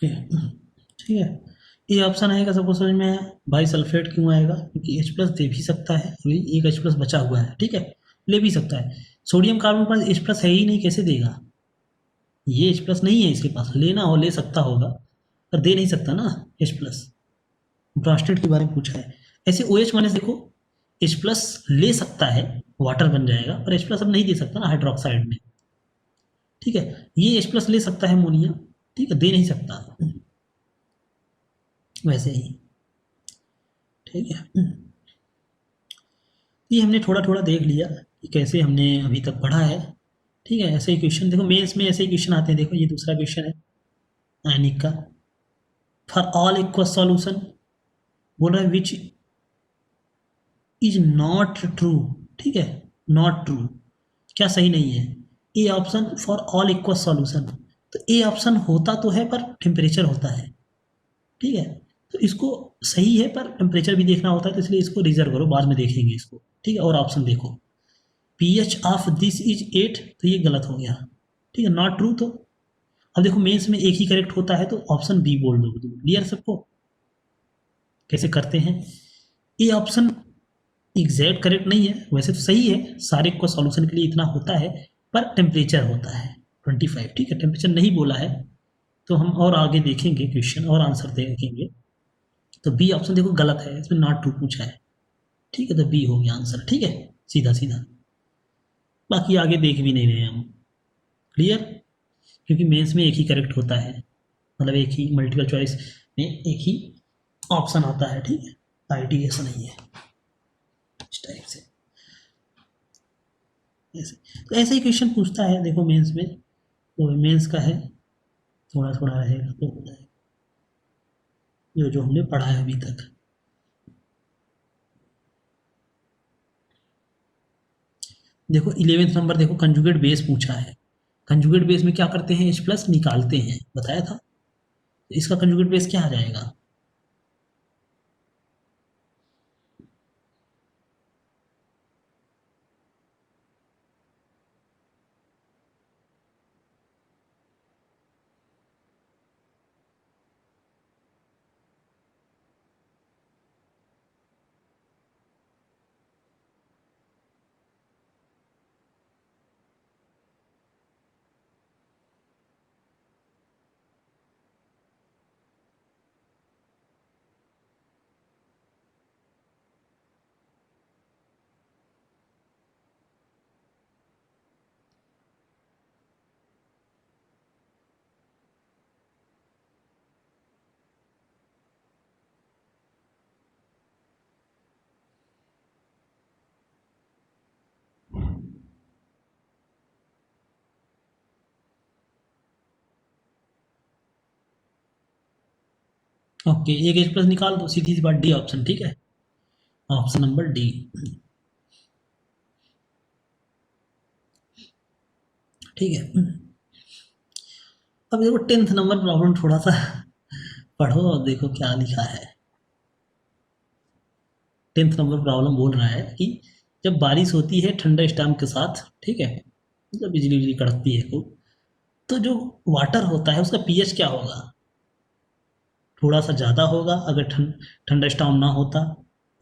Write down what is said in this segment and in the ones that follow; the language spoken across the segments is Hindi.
ठीक है। ये ऑप्शन आएगा सबको समझ में आया। बाई सल्फेट क्यों आएगा? क्योंकि H प्लस दे भी सकता है, अभी एक H प्लस बचा हुआ है, ठीक है, ले भी सकता है। सोडियम कार्बन के पास H प्लस है ही नहीं, कैसे देगा? ये H प्लस नहीं है इसके पास, लेना हो ले सकता होगा पर दे नहीं सकता ना H प्लस। ब्रास्टेट के बारे में पूछा है। ऐसे OH माइनस देखो, H प्लस ले सकता है, वाटर बन जाएगा, पर H प्लस अब नहीं दे सकता ना हाइड्रोक्साइड में, ठीक है। ये H प्लस ले सकता है अमोनिया, ठीक है, दे नहीं सकता, वैसे ही, ठीक है। ये हमने थोड़ा थोड़ा देख लिया कि कैसे हमने अभी तक पढ़ा है, ठीक है। ऐसे ही क्वेश्चन देखो, मेंस में ऐसे ही क्वेश्चन आते हैं। देखो ये दूसरा क्वेश्चन है आयनिक का। फॉर ऑल इक्वल सॉल्यूशन, बोल रहा है विच इज नॉट ट्रू, ठीक है, नॉट ट्रू, क्या सही नहीं है? A option for all equal solution, तो ए ऑप्शन होता तो है पर टेम्परेचर होता है, ठीक है। तो इसको सही है पर टेम्परेचर भी देखना होता है, तो इसलिए इसको रिजर्व करो, बाद में देखेंगे इसको, ठीक है। और ऑप्शन देखो, पीएच ऑफ दिस इज 8, तो ये गलत हो गया, ठीक है, नॉट ट्रू। तो अब देखो मेंस में एक ही करेक्ट होता है, तो ऑप्शन बी बोल दो, क्लियर सबको? कैसे करते हैं? ये ऑप्शन एग्जैक्ट करेक्ट नहीं है, वैसे तो सही है, सारे को सॉल्यूशन के लिए इतना होता है, पर टेम्परेचर होता है 25, ठीक है, टेम्परेचर नहीं बोला है। तो हम और आगे देखेंगे क्वेश्चन और आंसर देखेंगे। तो बी ऑप्शन देखो गलत है, इसमें नॉट ट्रू पूछा है, ठीक है, तो बी हो गया आंसर, ठीक है, सीधा सीधा। बाकी आगे देख भी नहीं रहे हम, क्लियर? क्योंकि मेंस में एक ही करेक्ट होता है, मतलब एक ही मल्टीपल चॉइस में एक ही ऑप्शन आता है, ठीक है, आईटी ऐसा नहीं है, इस टाइप से। ऐसे तो ऐसे ही क्वेश्चन पूछता है देखो मेंस में, तो मेंस का है, थोड़ा थोड़ा रहेगा तो हो जाएगा, जो जो हमने पढ़ा है अभी तक। देखो 11th नंबर, देखो कंजुगेट बेस पूछा है। कंजुगेट बेस में क्या करते हैं? H प्लस निकालते हैं, बताया था। तो इसका कंजुगेट बेस क्या आ जाएगा? ओके, एक H प्लस निकाल दो, सीधी सी बात, डी ऑप्शन, ठीक है, ऑप्शन नंबर डी, ठीक है। अब देखो 10th नंबर प्रॉब्लम थोड़ा सा पढ़ो और देखो क्या लिखा है। 10th नंबर प्रॉब्लम बोल रहा है कि जब बारिश होती है ठंडा स्टॉर्म के साथ, ठीक है, जब बिजली बिजली कड़कती है खूब, तो जो वाटर होता है उसका पीएच क्या होगा? थोड़ा सा ज़्यादा होगा अगर ठंडा स्टॉर्म ना होता,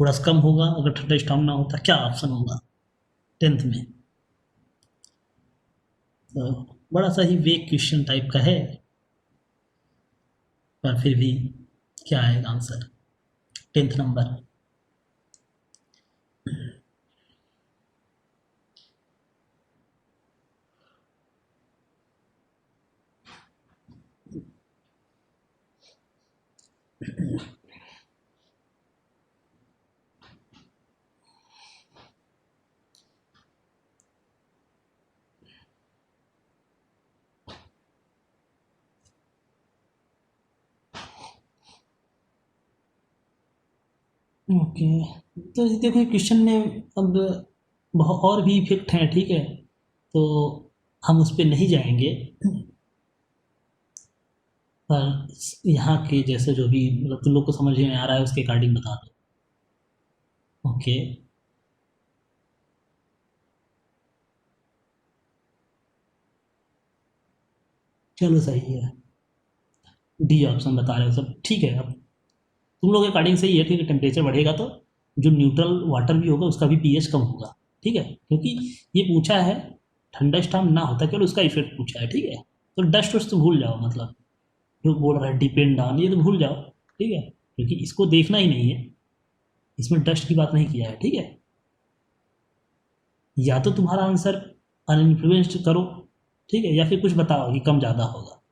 थोड़ा सा कम होगा अगर ठंडा स्टॉर्म ना होता, क्या ऑप्शन होगा 10th में? तो बड़ा सा ही वेक क्वेश्चन टाइप का है, पर फिर भी क्या आएगा आंसर 10th नंबर? ओके, तो देखो क्वेश्चन में अब बहुत और भी इफेक्ट हैं, ठीक है, तो हम उस पर नहीं जाएंगे, पर यहाँ के जैसे जो भी मतलब तुम लोग को समझ में आ रहा है उसके अकॉर्डिंग बता दो। ओके, चलो सही है। डी ऑप्शन बता रहे हो सब, ठीक है। अब तुम लोग के अकॉर्डिंग सही है, ठीक है। टेम्परेचर बढ़ेगा तो जो न्यूट्रल वाटर भी होगा उसका भी पीएच कम होगा, ठीक है। क्योंकि ये पूछा है ठंडा स्टॉर्म ना होता, केवल उसका इफेक्ट पूछा है, ठीक है। तो डस्ट वस्ट तो भूल जाओ, मतलब जो बोल रहा है डिपेंड ऑन, ये तो भूल जाओ, ठीक है। क्योंकि इसको देखना ही नहीं है, इसमें डस्ट की बात नहीं किया है, ठीक है। या तो तुम्हारा आंसर अनइन्फ्लुएंस्ड करो, ठीक है, या फिर कुछ बताओ कि कम ज़्यादा होगा।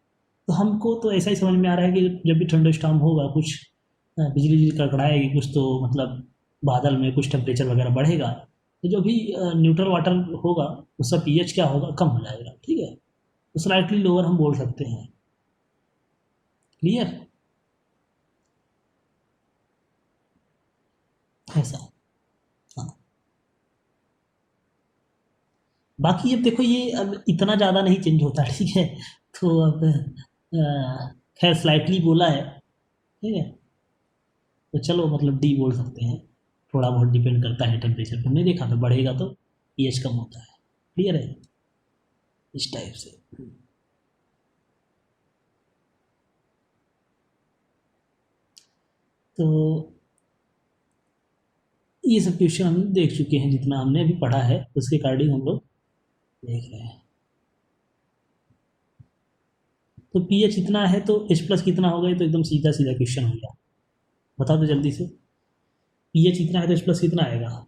तो हमको तो ऐसा ही समझ में आ रहा है कि जब भी थंडर स्टॉर्म होगा, कुछ बिजली बिजली कड़कड़ाएगी कुछ, तो मतलब बादल में कुछ टेम्परेचर वगैरह बढ़ेगा, तो जो भी न्यूट्रल वाटर होगा उसका पीएच क्या होगा, कम हो जाएगा, ठीक है। तो स्लाइटली लोअर हम बोल सकते हैं। क्लियर? ऐसा। हाँ। बाकी अब देखो ये अब इतना ज़्यादा नहीं चेंज होता, ठीक है। तो अब खैर स्लाइटली बोला है, ठीक है। तो चलो मतलब डी बोल सकते हैं। थोड़ा बहुत डिपेंड करता है टेम्परेचर पर, हमने देखा था बढ़ेगा तो पीएच कम होता है। क्लियर है? इस टाइप से। तो ये सब क्वेश्चन हम देख चुके हैं, जितना हमने अभी पढ़ा है उसके अकॉर्डिंग हम लोग देख रहे हैं। तो पीएच इतना है तो एच प्लस कितना होगा, ये तो एकदम सीधा सीधा क्वेश्चन हो गया। बता दो जल्दी से। पीएच इतना है तो एच प्लस कितना आएगा?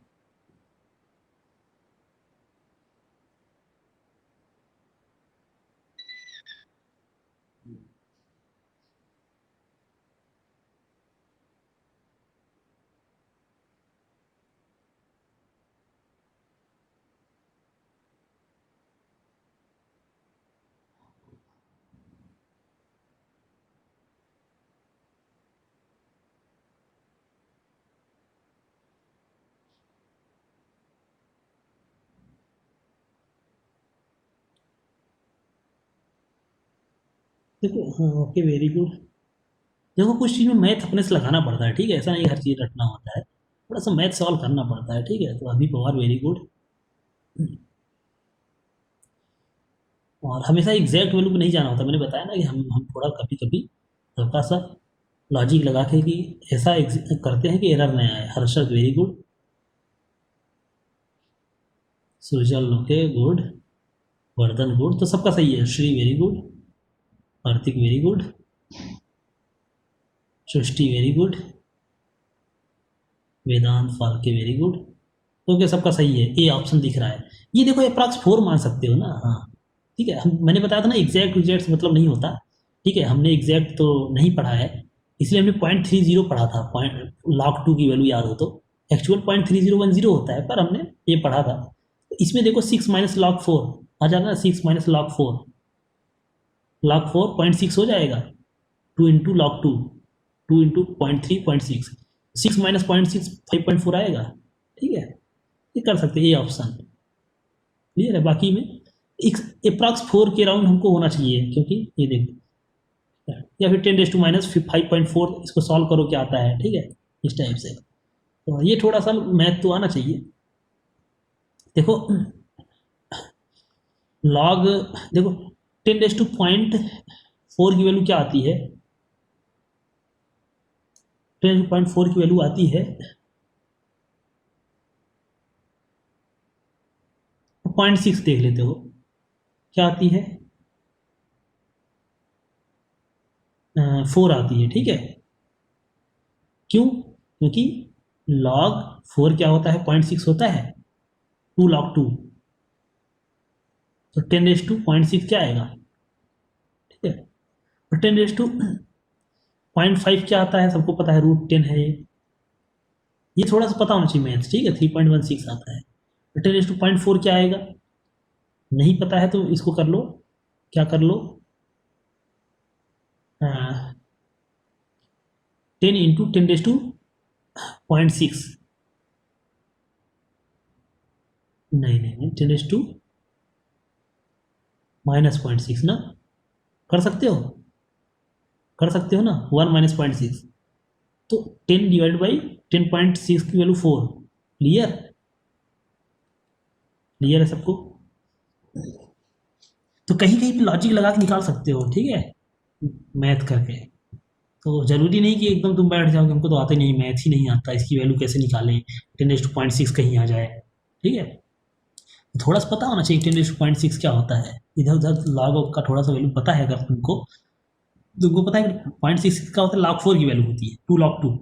देखो, हाँ, ओके, वेरी गुड। देखो कुछ चीज़ में मैथ अपने से लगाना पड़ता है, ठीक है। ऐसा नहीं हर चीज़ रटना होता है, थोड़ा सा मैथ सॉल्व करना पड़ता है, ठीक है। तो अभी पवार वेरी गुड। और हमेशा एग्जैक्ट वैल्यू पे नहीं जाना होता, मैंने बताया ना कि हम थोड़ा कभी कभी हल्का सा लॉजिक लगा के कि ऐसा करते हैं कि एरर नहीं आए। Harshad very good. सुजल लोके गुड। वर्धन गुड, तो सबका सही है। Shri very good. Kartik very good. Srishti very good. Vedant Phalke very good. तो क्या सबका सही है? ए ऑप्शन दिख रहा है। ये देखो अप्रॉक्स 4 मान सकते हो ना, हाँ, ठीक है। हम मैंने बताया था ना एग्जैक्ट एग्जैक्ट मतलब नहीं होता, ठीक है। हमने एग्जैक्ट तो नहीं पढ़ा है, इसलिए हमने 0.30 पढ़ा था, पॉइंट लॉग टू की वैल्यू याद हो तो। एक्चुअल 0.3010 होता है, पर हमने ये पढ़ा था। इसमें देखो 6 - log 4 आ जाएगा, 6 - log 4, log 4 0.6 हो जाएगा। 2 × log 2, 2 × 0.3, 6 - 0.6 5.4 आएगा, ठीक है। ये कर सकते हैं, ये ऑप्शन क्लियर है। बाकी में एक अप्रॉक्स 4 के राउंड हमको होना चाहिए, क्योंकि ये देखो, या फिर 10⁻⁵ इसको सॉल्व करो क्या आता है, ठीक है, इस टाइप से। तो ये थोड़ा सा मैथ तो आना चाहिए। देखो लॉग, देखो 10⁻⁴ की वैल्यू क्या आती है? 10⁻⁴ की वैल्यू आती है 0.6, देख लेते हो क्या आती है? 4 आती है, ठीक है। क्यों? क्योंकि log 4 क्या होता है? 0.6 होता है। 2 log 2, तो 10⁻⁴ क्या आएगा, ठीक है। और 10⁻⁵ क्या आता है? सबको पता है, √10 है ये थोड़ा सा पता होना चाहिए मैथ, ठीक है। 3.16 आता है। 10⁻⁴ क्या आएगा? नहीं पता है तो इसको कर लो, क्या कर लो, 10 × 10⁻⁴ नहीं नहीं नहीं, 10⁻⁻⁶ ना, कर सकते हो, कर सकते हो ना। 1 - 0.6, तो 10/10.6 की वैल्यू 4। क्लियर? क्लियर है सबको? तो कहीं कहीं पे लॉजिक लगा के निकाल सकते हो, ठीक है। मैथ करके। तो ज़रूरी नहीं कि एकदम तुम बैठ जाओगे हमको तो आता ही नहीं, मैथ ही नहीं आता, इसकी वैल्यू कैसे निकालें, 10⁻6 कहीं आ जाए, ठीक है। थोड़ा सा पता होना चाहिए 10⁻6 क्या होता है, इधर उधर लॉग का थोड़ा सा वैल्यू पता है अगर तुमको, तुमको पता है कि 0.6 का होता है log4 की वैल्यू होती है 2 log 2,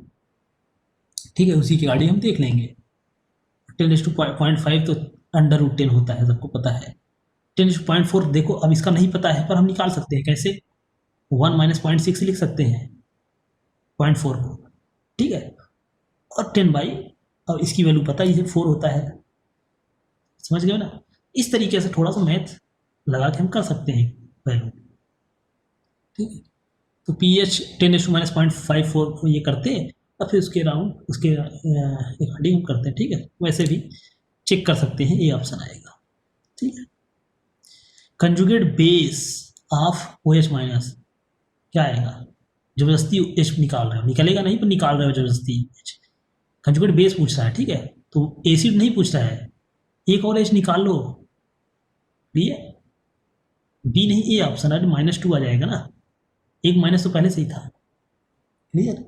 ठीक है। उसी की गाड़ी हम देख लेंगे। 10⁻5 तो √10 होता है, सबको पता है। 10⁻4 देखो अब इसका नहीं पता है पर हम निकाल सकते हैं, कैसे, 1 माइनस 0.6 लिख सकते हैं 0.4 को, ठीक है। और 10 बाई, अब इसकी वैल्यू पता ही है 4 होता है, समझ गए ना। इस तरीके से थोड़ा सा मैथ लगा के हम कर सकते हैं वैल्यू, ठीक है। तो पी एच 10⁻54 को ये करते हैं और फिर उसके राउंड उसके अकॉर्डिंग हम करते हैं, ठीक है। वैसे भी चेक कर सकते हैं, ये ऑप्शन आएगा, ठीक है। Conjugate base of O H minus क्या आएगा, जबरदस्ती एच निकाल रहे हो, निकलेगा नहीं पर निकाल रहे हो जबरदस्ती एच, कंजुगेट बेस पूछ रहा है, ठीक है। तो एसिड नहीं पूछ रहा है, एक और एच निकाल लो, ठीक है। बी नहीं, ए ऑप्शन है, -2 आ जाएगा ना, एक माइनस तो पहले से ही था, क्लियर।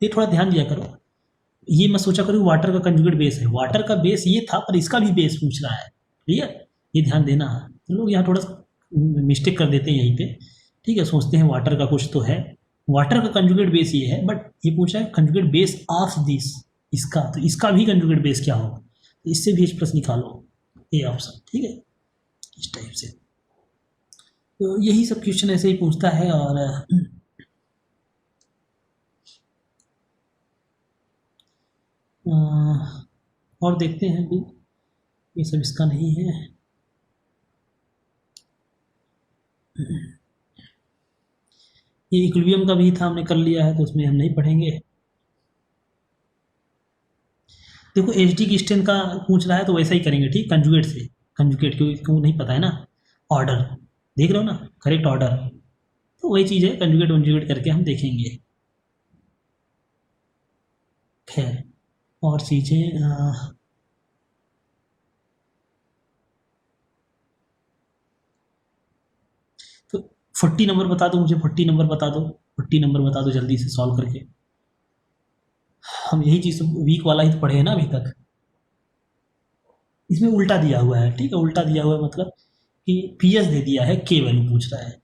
ये थोड़ा ध्यान दिया करो, ये मत सोचा करो वाटर का कंजुगेट बेस है, वाटर का बेस ये था पर इसका भी बेस पूछ रहा है, क्लियर। ये ध्यान देना, तो लोग यहाँ थोड़ा मिस्टेक कर देते हैं यहीं पे, ठीक है। सोचते हैं वाटर का कुछ तो है, वाटर का कंजुगेट बेस ये है, बट ये पूछा है कंजुगेट बेस ऑफ दिस, इसका, तो इसका भी कंजुगेट बेस क्या होगा, तो इससे भी H+ निकालो, ये ऑप्शन, ठीक है, इस टाइप से। तो यही सब क्वेश्चन ऐसे ही पूछता है। और देखते हैं भी, ये सब इसका नहीं है। ये इक्विलिब्रियम का भी था, हमने कर लिया है तो उसमें हम नहीं पढ़ेंगे। देखो एच डी की स्ट्रेंथ का पूछ रहा है तो वैसा ही करेंगे, ठीक, कंजुगेट से, कंजुगेट क्यों नहीं पता है ना, ऑर्डर देख रहे हो ना, करेक्ट ऑर्डर, तो वही चीज़ है, कंजुगेट वंजुगेट करके हम देखेंगे। खैर और चीज़ें तो 40 नंबर बता दो मुझे, 40 नंबर बता दो, 40 नंबर बता दो जल्दी से सॉल्व करके। हम यही चीज़ वीक वाला ही तो पढ़े हैं ना अभी तक, इसमें उल्टा दिया हुआ है, ठीक है, उल्टा दिया हुआ है मतलब कि पी एच दे दिया है, के वैल्यू पूछ रहा है।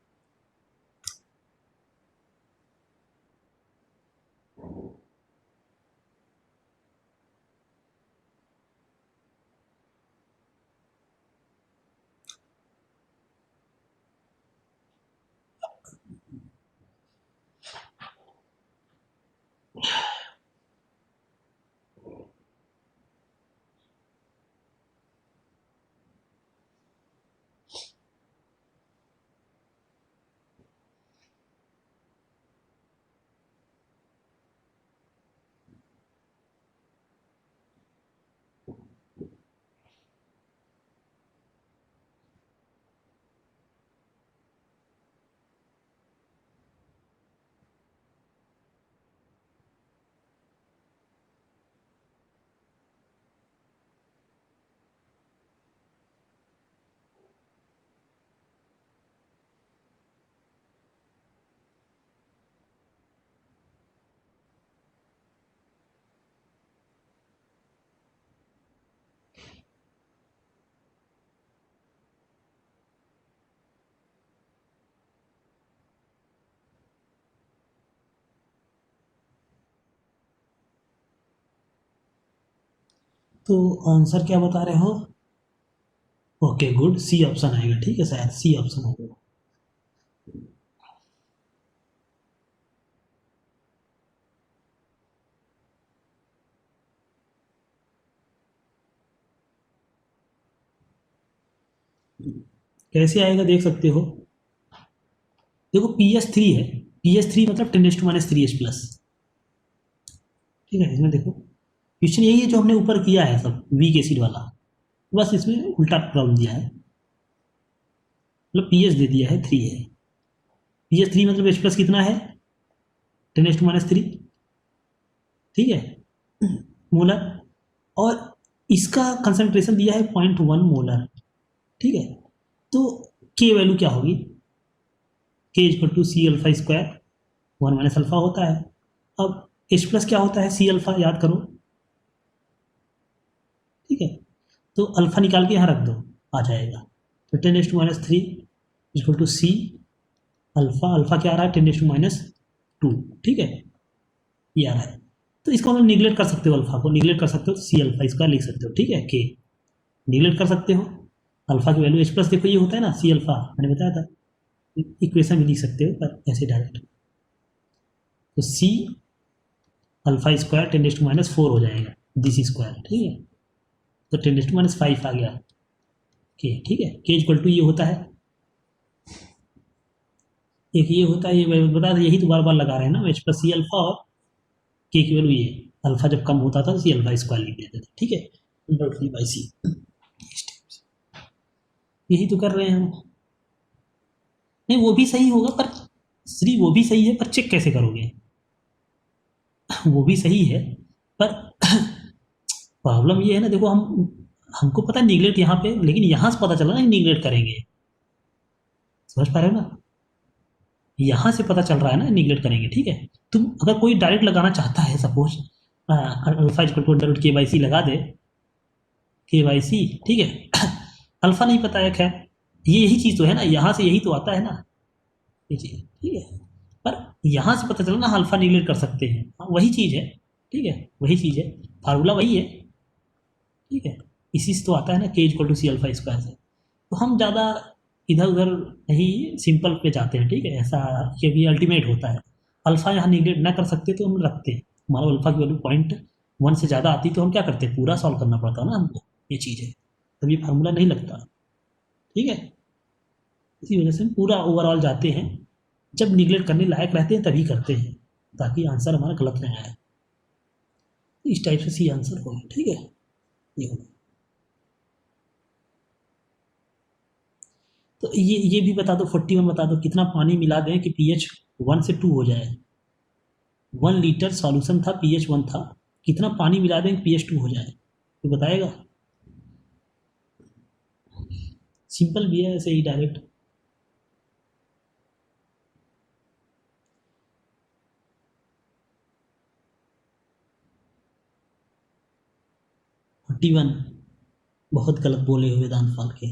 तो आंसर क्या बता रहे हो, ओके गुड, सी ऑप्शन आएगा, ठीक है, शायद सी ऑप्शन होगा। कैसे आएगा देख सकते हो, देखो PS3 है, PS3 मतलब 10⁻3H+, ठीक है। इसमें देखो क्वेश्चन यही है जो हमने ऊपर किया है सब वीक एसिड वाला, बस इसमें उल्टा प्रॉब्लम दिया है, मतलब पी एच दे दिया है 3 है, PS3 मतलब H+ कितना है 10⁻3, ठीक है, मोलर, और इसका कंसंट्रेशन दिया है 0.1 मोलर, ठीक है। तो के वैल्यू क्या होगी, K equal to C alpha square, 1 minus alpha होता है। अब एच प्लस क्या होता है, सी अल्फा, याद करो, ठीक है। तो अल्फा निकाल के यहाँ रख दो, आ जाएगा। तो 10⁻³ equal to C alpha, alpha क्या आ रहा है 10⁻², ठीक है, ये आ रहा है। तो इसको हम निगलेक्ट कर सकते हो, अल्फा को निगलेक्ट कर सकते हो, तो सी अल्फा स्क्वायर लिख सकते हो, ठीक है, के निगलेक्ट कर सकते हो। अल्फा की वैल्यू एच प्लस देखो, ये होता है ना सी अल्फा, मैंने बताया था, इक्वेशन भी लिख सकते हो पर ऐसे डायरेक्ट। तो सी अल्फा स्क्वायर 10⁻⁴ हो जाएगा, दिस स्क्वायर, ठीक है। तो 10⁻⁵ आ गया के, ठीक है। के इक्वल टू ये होता है, एक ये होता है, ये बता दें, यही तो बार बार लगा रहे हैं ना, एच प्लस सी अल्फा और के की वैल्यू ये, अल्फा जब कम होता था तो सी अल्फा स्क्वायर लिख देते थे, ठीक है, √3 बाई सी, यही तो कर रहे हैं हम। नहीं वो भी सही होगा, पर श्री वो भी सही है, पर चेक कैसे करोगे? वो भी सही है, पर प्रॉब्लम ये है ना, देखो हमको पता है निगलेक्ट यहाँ पे, लेकिन यहाँ से पता चला ना निगलेक्ट करेंगे, समझ पा रहे हो ना, यहाँ से पता चल रहा है ना निगलेक्ट करेंगे, ठीक है। तुम अगर कोई डायरेक्ट लगाना चाहता है, suppose alpha equal to under root K by C लगा दे, के बाई सी, ठीक है। अल्फा नहीं पता है, खैर ये यही चीज़ तो है ना, यहाँ से यही तो आता है ना, ये चीज़, ठीक है। पर यहाँ से पता चला ना अल्फा निगलेक्ट कर सकते हैं, हाँ, वही चीज़ है, ठीक है, वही चीज़ है, फार्मूला वही है, ठीक है। इसी से तो आता है ना K equal to C alpha square से। तो हम ज़्यादा इधर उधर नहीं, सिंपल पे जाते हैं, ठीक है, ऐसा ये भी अल्टीमेट होता है। अल्फा यहाँ निगलेक्ट ना कर सकते तो हम रखते हैं, हमारा अल्फा की वैल्यू 0.1 से ज़्यादा आती तो हम क्या करते, पूरा सॉल्व करना पड़ता ना हमको, ये चीज़ है, तब ये फार्मूला नहीं लगता, ठीक है। इसी वजह से हम पूरा ओवरऑल जाते हैं, जब निगलेक्ट करने लायक रहते हैं तभी करते हैं, ताकि आंसर हमारा गलत नहीं आए, इस टाइप से सी आंसर हो, ठीक है, ये होगा। तो ये भी बता दो, 41 बता दो, कितना पानी मिला दें कि पीएच 1 से 2 हो जाए। 1 लीटर सॉल्यूशन था, पीएच 1 था, कितना पानी मिला दें कि पीएच 2 हो जाए, तो बताएगा। सिंपल भी है, ऐसे ही डायरेक्ट। वन, बहुत गलत बोले हुए वेदांत फाल के।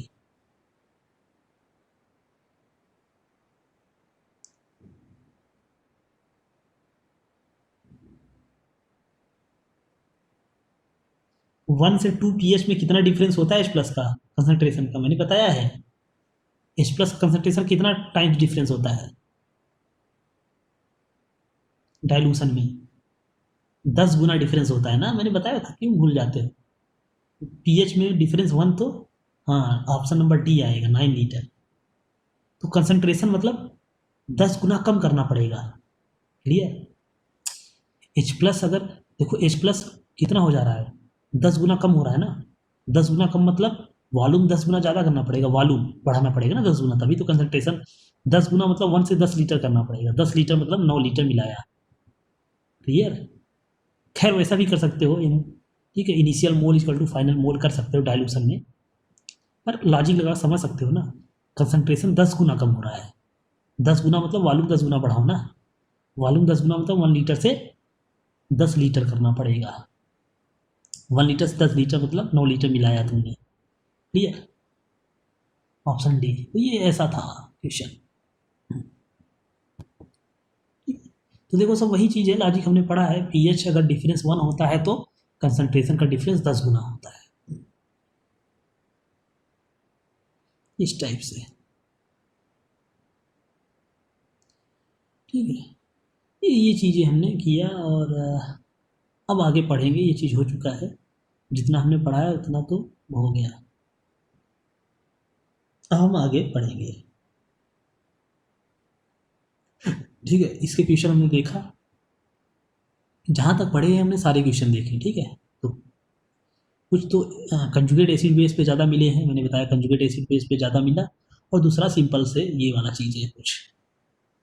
वन से 2 पीएच में कितना डिफरेंस होता है एच प्लस का कंसंट्रेशन का, मैंने बताया है। एच प्लस कंसंट्रेशन कितना टाइम्स डिफरेंस होता है डाइल्यूशन में, 10 गुना डिफरेंस होता है ना, मैंने बताया था, क्यों भूल जाते हो। पीएच में डिफरेंस 1 तो, हाँ ऑप्शन नंबर डी आएगा, 9 लीटर। तो कंसंट्रेशन मतलब 10 गुना कम करना पड़ेगा, क्लियर। एच प्लस अगर, देखो एच प्लस कितना हो जा रहा है, 10 गुना कम हो रहा है ना, 10 गुना कम मतलब वॉल्यूम 10 गुना ज़्यादा करना पड़ेगा, वॉल्यूम बढ़ाना पड़ेगा ना 10 गुना, तभी तो कंसंट्रेशन 10 गुना मतलब 1 से 10 लीटर करना पड़ेगा, 10 लीटर मतलब 9 लीटर मिलाया, क्लियर। खैर वैसा भी कर सकते हो, ठीक है, initial mole equal to final mole कर सकते हो डाइल्यूशन में, पर लॉजिक लगा समझ सकते हो ना, कंसंट्रेशन 10 गुना कम हो रहा है, 10 गुना मतलब वॉल्यूम 10 गुना बढ़ाओ ना, वॉल्यूम 10 गुना मतलब 1 लीटर से 10 लीटर करना पड़ेगा, 1 लीटर से 10 लीटर मतलब 9 लीटर मिलाया तुमने, क्लियर। ऑप्शन डी, तो ये ऐसा था क्वेश्चन। तो देखो सब वही चीज़ है, लॉजिक हमने पढ़ा है, पीएच अगर डिफरेंस 1 होता है तो कंसंट्रेशन का डिफरेंस 10 गुना होता है, इस टाइप से, ठीक है। ये चीज़ें हमने किया, और अब आगे पढ़ेंगे, ये चीज़ हो चुका है, जितना हमने पढ़ाया उतना तो हो गया, अब हम आगे पढ़ेंगे, ठीक है। इसके क्वेश्चन हमने देखा, जहाँ तक पढ़े हैं हमने सारे क्वेश्चन देखे, ठीक है। तो कुछ तो कंजुगेट एसिड बेस पे ज़्यादा मिले हैं, मैंने बताया कंजुगेट एसिड बेस पे ज़्यादा मिला, और दूसरा सिंपल से ये वाला चीज़ है कुछ,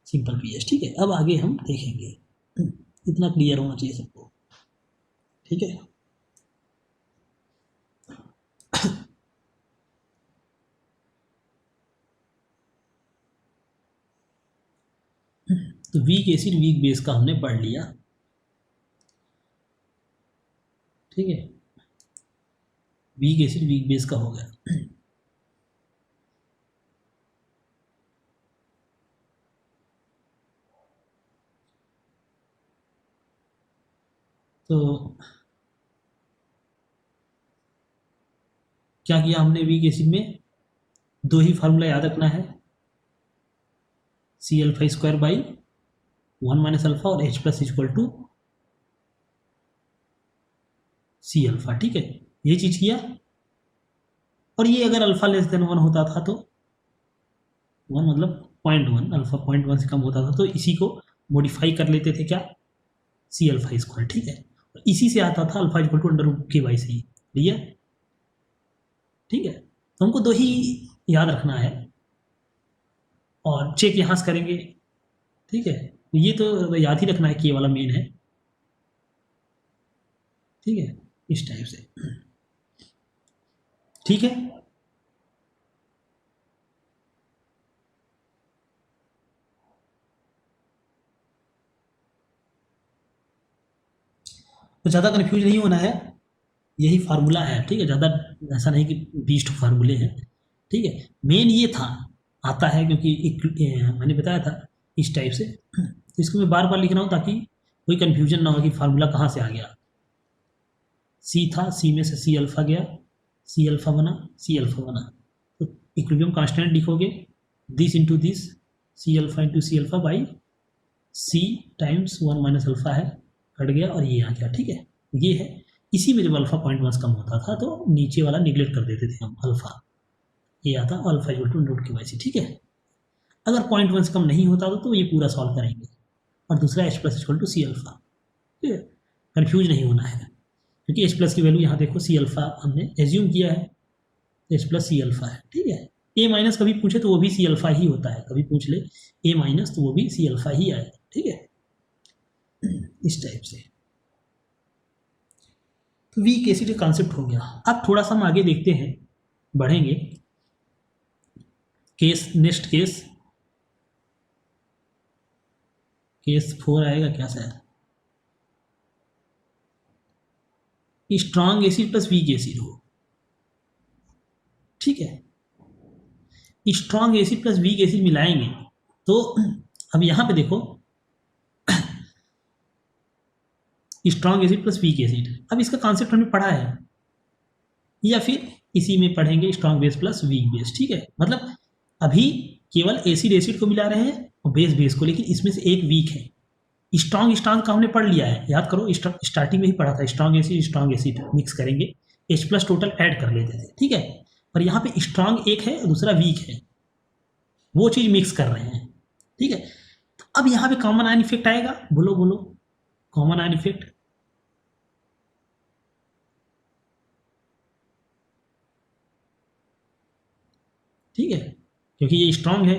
सिंपल पीएच, ठीक है। अब आगे हम देखेंगे, इतना क्लियर होना चाहिए सबको, ठीक है। तो वीक एसिड वीक बेस का हमने पढ़ लिया, ठीक है, वीक एसिड वीक बेस का हो गया। तो क्या किया हमने, वीक एसिड में दो ही फार्मूला याद रखना है, C alpha square by 1 - alpha और H plus equal to C alpha, ठीक है, ये चीज किया। और ये अगर अल्फा लेस देन 1 होता था तो 1 मतलब 0.1, अल्फा 0.1 से कम होता था तो इसी को मॉडिफाई कर लेते थे, क्या, सी अल्फा स्क्वायर, ठीक है, और इसी से आता था alpha equal to under root K by C, भैया, ठीक है। तो हमको दो ही याद रखना है और चेक यहाँ से करेंगे, ठीक है, तो ये तो याद ही रखना है कि ये वाला मेन है, ठीक है, इस टाइप से, ठीक है। तो ज़्यादा कन्फ्यूज नहीं होना है, यही फार्मूला है, ठीक है, ज़्यादा ऐसा नहीं कि 20 फार्मूले हैं, ठीक है, मेन ये था, आता है क्योंकि मैंने बताया था इस टाइप से, तो इसको मैं बार बार लिख रहा हूँ ताकि कोई कन्फ्यूजन ना हो कि फार्मूला कहाँ से आ गया। सी था, सी में से सी अल्फा गया, सी अल्फा बना, सी अल्फा बना, तो इक्विलिब्रियम कांस्टेंट लिखोगे, this into this, C alpha into C alpha by C times 1 - alpha है, कट गया और ये आ गया, ठीक है, ये है। इसी में जब अल्फा 0.1 कम होता था तो नीचे वाला निगलेक्ट कर देते थे हम, अल्फा, ये आता alpha equal to root K by सी, ठीक है। अगर 0.1 से कम नहीं होता तो ये पूरा सॉल्व करेंगे, और दूसरा H plus equal to C alpha, ठीक है, कन्फ्यूज नहीं होना है, क्योंकि एच प्लस की वैल्यू यहाँ देखो सी अल्फा हमने एज्यूम किया है, एच प्लस सी अल्फा है, ठीक है। ए माइनस कभी पूछे तो वो भी सी अल्फा ही होता है, कभी पूछ ले ए माइनस तो वो भी सी अल्फा ही आएगा, ठीक है, इस टाइप से। तो वीक एसिड का कॉन्सेप्ट हो गया। अब थोड़ा सा हम आगे देखते हैं, बढ़ेंगे, केस, नेक्स्ट केस, केस 4 आएगा क्या शायद, strong acid plus weak acid हो, ठीक है, strong acid plus weak acid मिलाएंगे तो अब यहाँ पे देखो, strong acid plus weak acid, अब इसका कॉन्सेप्ट हमने पढ़ा है, या फिर इसी में पढ़ेंगे strong base plus weak base, ठीक है, मतलब अभी केवल एसिड एसिड को मिला रहे हैं और बेस बेस को, लेकिन इसमें से एक वीक है। स्ट्रॉन्ग स्ट्रॉन्ग का हमने पढ़ लिया है, याद करो, स्टार्टिंग में ही पढ़ा था, स्ट्रॉन्ग एसिड मिक्स करेंगे, H प्लस टोटल ऐड कर लेते थे, ठीक है, पर यहाँ पे स्ट्रॉन्ग एक है और दूसरा वीक है, वो चीज मिक्स कर रहे हैं, ठीक है। तो अब यहाँ पे कॉमन आयन इफेक्ट आएगा, बोलो बोलो, कॉमन आयन इफेक्ट, ठीक है, क्योंकि ये स्ट्रांग है,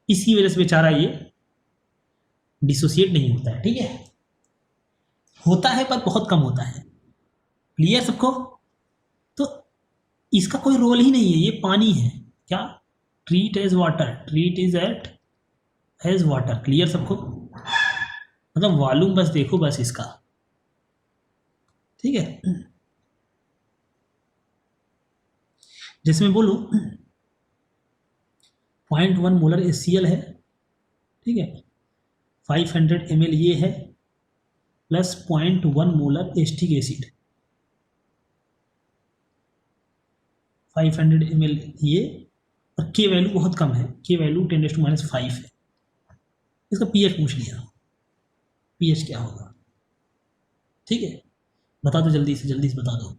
इसी वजह से बेचारा ये डिसोसिएट नहीं होता है, ठीक है, होता है पर बहुत कम होता है, क्लियर सबको। तो इसका कोई रोल ही नहीं है, ये पानी है, क्या, treat as water, treat is at as water, clear सबको, मतलब वॉल्यूम बस देखो बस इसका, ठीक है, जैसे मैं बोलूं 0.1 मोलर HCl है, ठीक है, 500 ml ये है, plus 0.1 molar acetic acid, 500 ml ये, और के वैल्यू बहुत कम है, के वैल्यू 10⁻⁵ है, इसका पीएच पूछ लिया, पीएच क्या होगा, ठीक है, बता दो जल्दी से बता दो।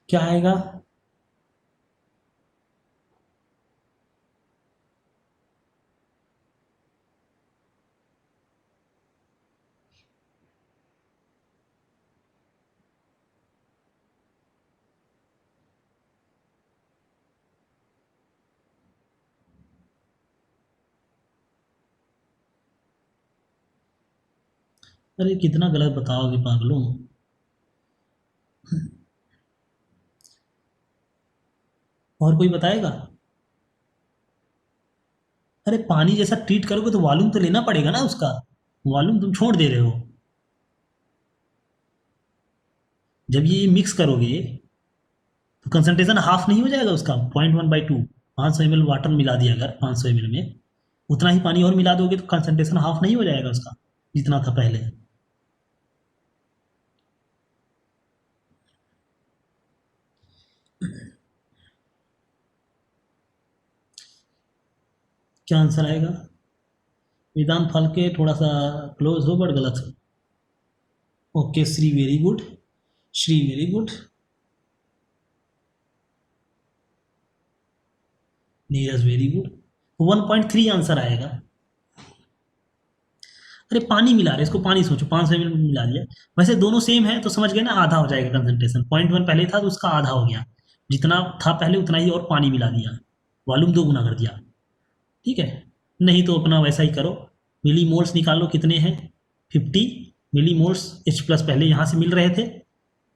क्या आएगा, अरे कितना गलत बताओगे पागलों। और कोई बताएगा? अरे पानी जैसा ट्रीट करोगे तो वॉल्यूम तो लेना पड़ेगा ना उसका। वॉल्यूम तुम छोड़ दे रहे हो। जब ये मिक्स करोगे तो कंसंट्रेशन हाफ नहीं हो जाएगा उसका, 0.1/2। 500 ml वाटर मिला दिया अगर 500 ml में, उतना ही पानी और मिला दोगे तो कंसंट्रेशन हाफ नहीं हो जाएगा उसका, जितना था पहले। क्या आंसर आएगा? वेदांत फल के थोड़ा सा क्लोज हो बट गलत हो। Okay Shri, very good. Shri very good. Neeraj very good. 1.3 answer आएगा। अरे पानी मिला रहे, इसको पानी सोचो, 500 ml मिला दिया। वैसे दोनों सेम है तो समझ गए ना, आधा हो जाएगा कंसंट्रेशन। 0.1 पहले था तो उसका आधा हो गया, जितना था पहले उतना ही और पानी मिला दिया, वॉल्यूम दो गुना कर दिया। ठीक है। नहीं तो अपना वैसा ही करो, मिली मोल्स निकालो कितने हैं। 50 मिली मोल्स H प्लस पहले यहाँ से मिल रहे थे।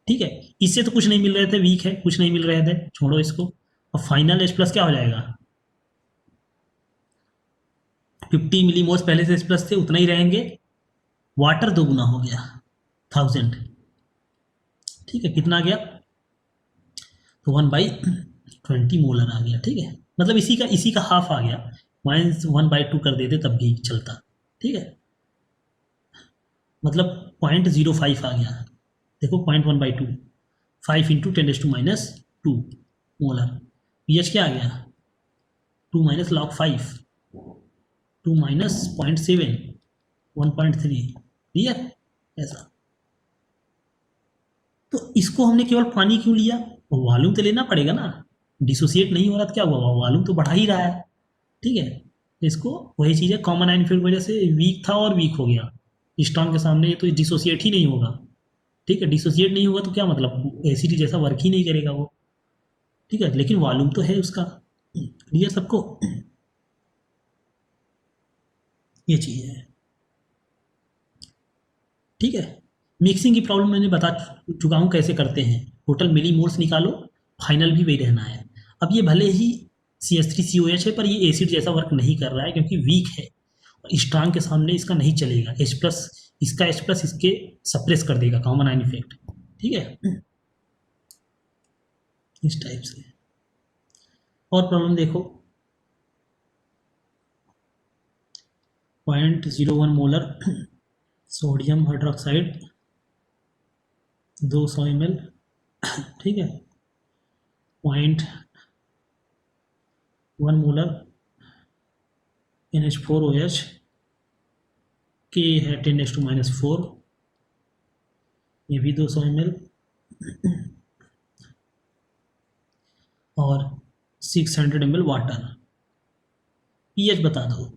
ठीक है। इससे तो कुछ नहीं मिल रहे थे, वीक है, कुछ नहीं मिल रहे थे, छोड़ो इसको। और फाइनल H प्लस क्या हो जाएगा? 50 मिली मोल्स पहले से H प्लस थे, उतना ही रहेंगे। वाटर दो गुना हो गया, 1000। ठीक है, कितना आ गया? तो 1/20 मोलर आ गया। ठीक है, मतलब इसी का हाफ आ गया। -1/2 कर देते तब भी चलता। ठीक है, मतलब 0.05 आ गया। देखो 0.1/2, 5 × 10⁻², मोलर। पीएच क्या आ गया? 2 - log 5, 2 - 0.7, 1.3। क्लियर? ऐसा। तो इसको हमने केवल पानी क्यों लिया? वॉल्यूम तो लेना पड़ेगा ना। डिसोसिएट नहीं हो रहा तो क्या हुआ, वॉल्यूम तो बढ़ा ही रहा है। ठीक है, तो इसको वही चीज़ है, कॉमन आयन की वजह से वीक था और वीक हो गया। स्ट्रॉन्ग के सामने ये तो डिसोसिएट ही नहीं होगा। ठीक है, डिसोसिएट नहीं होगा तो क्या मतलब, एसिड जैसा वर्क ही नहीं करेगा वो। ठीक है, लेकिन वॉल्यूम तो है उसका। क्लियर सबको? ये चीज़ है। ठीक है, मिक्सिंग की प्रॉब्लम मैंने बता चुका हूँ कैसे करते हैं। टोटल मिली मोल्स निकालो, फाइनल भी वही रहना है। अब ये भले ही CH3COH है, पर ये एसिड जैसा वर्क नहीं कर रहा है क्योंकि वीक है। और स्ट्रांग के सामने इसका नहीं चलेगा। H प्लस, इसका H प्लस इसके सप्रेस कर देगा, कॉमन आयन इफेक्ट। ठीक है, इस टाइप से। और प्रॉब्लम देखो, 0.01 मोलर सोडियम हाइड्रोक्साइड, 200 ml। ठीक है, 0.1 मोलर NH4OH, के है 10⁻⁴, ये भी 200 ml। और 600 ml वाटर। पीएच बता दो।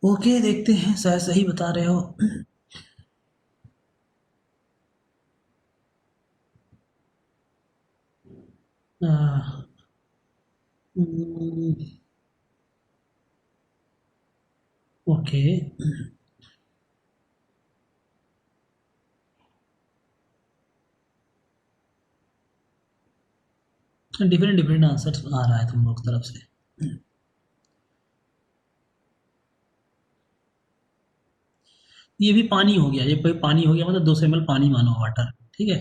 ओके, देखते हैं शायद सही बता रहे हो। ओके, डिफरेंट डिफरेंट आंसर आ रहा है तुम लोग तरफ से। ये भी पानी हो गया, ये पानी हो गया, मतलब 200 ml पानी मानो, वाटर, ठीक है।